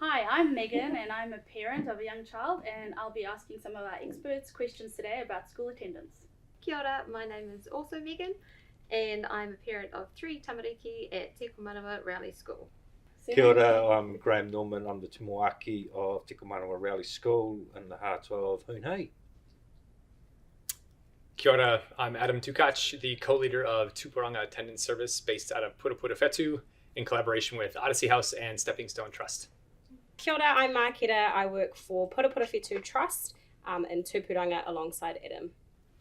Hi, I'm Megan and I'm a parent of a young child, and I'll be asking some of our experts questions today about school attendance. Kia ora, my name is also Megan and I'm a parent of 3 tamariki at Te Kumanawa Rowley School. Kia ora, I'm Graham Norman. I'm the Tumuaki of Te Kumanawa Rowley School in the heart of Hoonhay. Kia ora, I'm Adam Tukach, the co-leader of Tupuranga Attendance Service based out of Purupura Whetu in collaboration with Odyssey House and Stepping Stone Trust. Kia ora, I'm Marketa. I work for Purupura Whetu Trust in Tupuranga alongside Adam.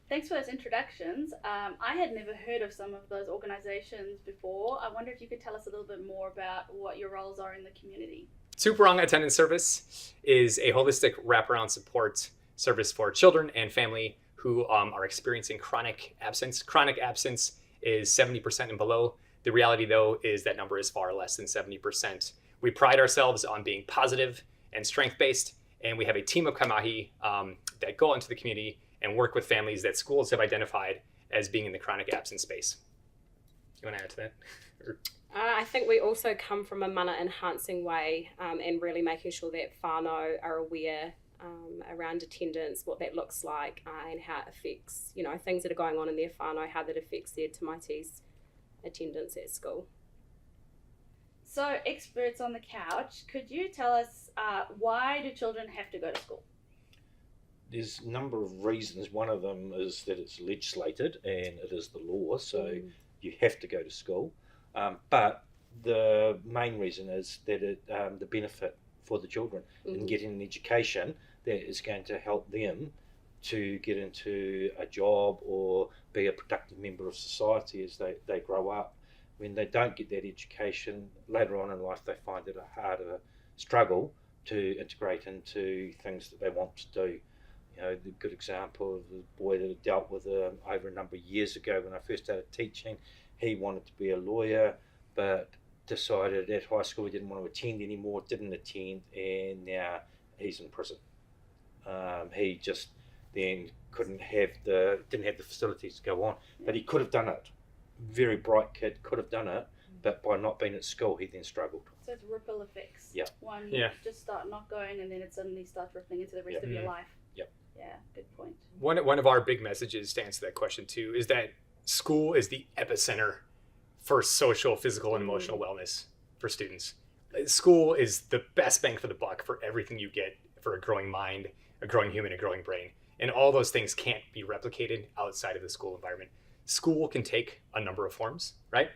Thanks for those introductions. I had never heard of some of those organisations before. I wonder if you could tell us a little bit more about what your roles are in the community. Tupuranga Attendance Service is a holistic wraparound support service for children and family who are experiencing chronic absence. Chronic absence is 70% and below. The reality, though, is that number is far less than 70%. We pride ourselves on being positive and strength-based, and we have a team of kamahi that go into the community and work with families that schools have identified as being in the chronic absence space. You want to add to that? I think we also come from a mana enhancing way and really making sure that whānau are aware around attendance, what that looks like and how it affects, things that are going on in their whānau, how that affects their tamaiti's attendance at school. So, experts on the couch, could you tell us why do children have to go to school? There's a number of reasons. One of them is that it's legislated and it is the law, so you have to go to school. But the main reason is that the benefit for the children in getting an education that is going to help them to get into a job or be a productive member of society as they grow up. When they don't get that education, later on in life they find it a harder struggle to integrate into things that they want to do. The good example of the boy that I dealt with over a number of years ago when I first started teaching, he wanted to be a lawyer, but decided at high school he didn't want to attend anymore, didn't attend, and now he's in prison. He just then didn't have the facilities to go on, but he could have done it. Very bright kid, could have done it, but by not being at school, he then struggled. So it's ripple effects. Yeah. You just start not going, and then it suddenly starts rippling into the rest of your life. Yep. Yeah, good point. One of our big messages to answer that question too is that school is the epicenter for social, physical, and emotional wellness for students. School is the best bang for the buck for everything you get for a growing mind, a growing human, a growing brain. And all those things can't be replicated outside of the school environment. School can take a number of forms, right?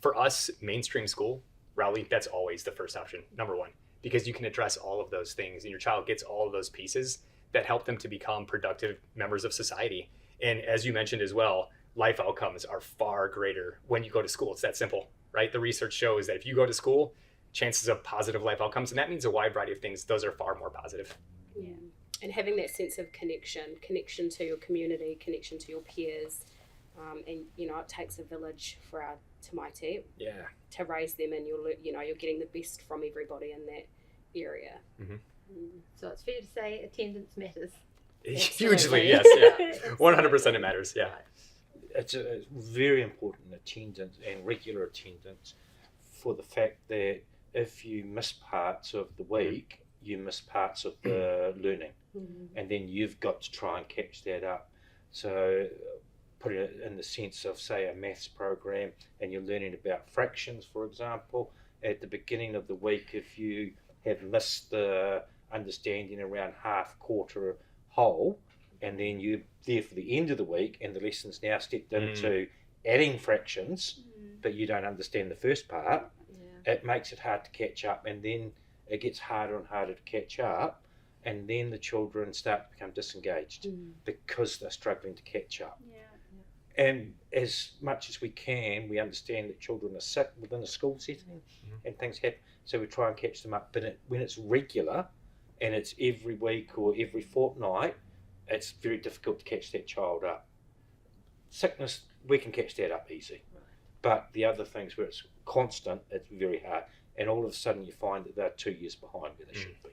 For us, mainstream school, Rowley, that's always the first option, number one, because you can address all of those things and your child gets all of those pieces that help them to become productive members of society. And as you mentioned as well, life outcomes are far greater when you go to school. It's that simple, right? The research shows that if you go to school, chances of positive life outcomes, and that means a wide variety of things, those are far more positive. Yeah. And having that sense of connection to your community, connection to your peers, and it takes a village for our tamaiti to raise them, and you're getting the best from everybody in that area. So it's fair to say attendance matters. Hugely, yes, yeah. 100% it matters, yeah. It's a very important attendance and regular attendance for the fact that if you miss parts of the week, you miss parts of the learning, and then you've got to try and catch that up. So put it in the sense of, say, a maths program, and you're learning about fractions, for example. At the beginning of the week, if you have missed the understanding around half, quarter, whole, and then you're there for the end of the week and the lesson's now stepped into adding fractions, but you don't understand the first part, it makes it hard to catch up, and then it gets harder and harder to catch up, and then the children start to become disengaged because they're struggling to catch up. And as much as we can, we understand that children are sick within a school setting and things happen, so we try and catch them up. But when it's regular and it's every week or every fortnight, it's very difficult to catch that child up. Sickness, we can catch that up easy. But the other things where it's constant, it's very hard. And all of a sudden you find that they're 2 years behind where they should be.